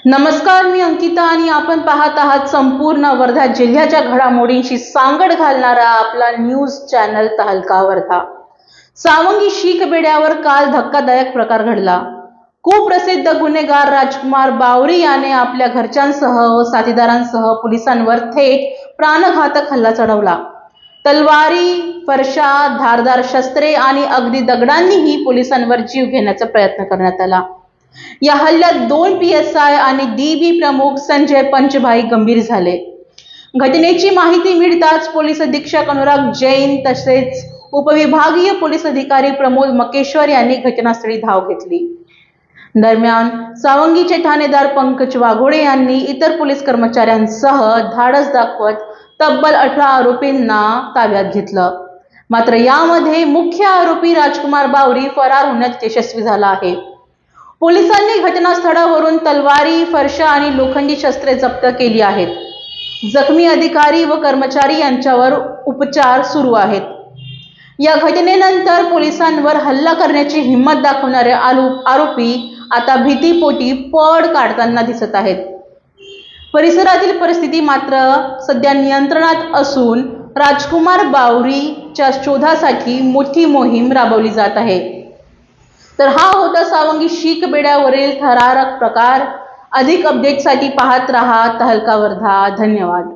नमस्कार, मी अंकिता आणि आपण पाहत आहात संपूर्ण वर्धा जिल्ह्याच्या घडामोडींशी सांगड घालणारा आपला न्यूज चॅनल तहलका वर्धा। सावंगी शीख बेड्यावर काल धक्कादायक प्रकार घडला। कुप्रसिद्ध गुन्हेगार राजकुमार बावरी याने आपल्या घरच्यांसह व साथीदारांसह पोलिसांवर थेट प्राणघातक हल्ला चढवला। तलवारी, फरशा, धारदार शस्त्रे आणि अगदी दगडांनीही पोलिसांवर जीव घेण्याचा प्रयत्न करण्यात आला। या हल्ल्यात 2 PSI आणि DB प्रमुख संजय पंचभाई गंभीर झाले। घटनेची माहिती मिळताच पोलीस अधीक्षक अनुराग जैन तसेच उपविभागीय पोलीस अधिकारी प्रमोद मकेश्वर यांनी घटनास्थळी धाव घेतली। दरम्यान सावंगीचे ठाणेदार पंकज वाघोडे यांनी इतर पोलीस कर्मचाऱ्यांसह धाडस दाखवत तब्बल 18 आरोपींना ताब्यात घेतलं। मात्र यामध्ये मुख्य आरोपी राजकुमार बावरी फरार होण्यात यशस्वी झाला आहे। पोलिसांनी घटनास्थळावरून तलवारी, फरशा आणि लोखंडी शस्त्रे जप्त केली आहेत। जखमी अधिकारी व कर्मचारी यांच्यावर उपचार सुरू आहेत। या घटनेनंतर पोलिसांवर हल्ला करण्याची हिम्मत दाखवणारे आरोपी आता भीतीपोटी पळ काढताना दिसत आहेत। परिसरातील परिस्थिती मात्र सध्या नियंत्रणात असून राजकुमार बावरीच्या शोधासाठी मोठी मोहीम राबवली जात आहे। तर हा होता सावंगी शीख बेड्यावरील थरारक प्रकार। अधिक अपडेटसाठी पाहत रहा तहलका वर्धा। धन्यवाद।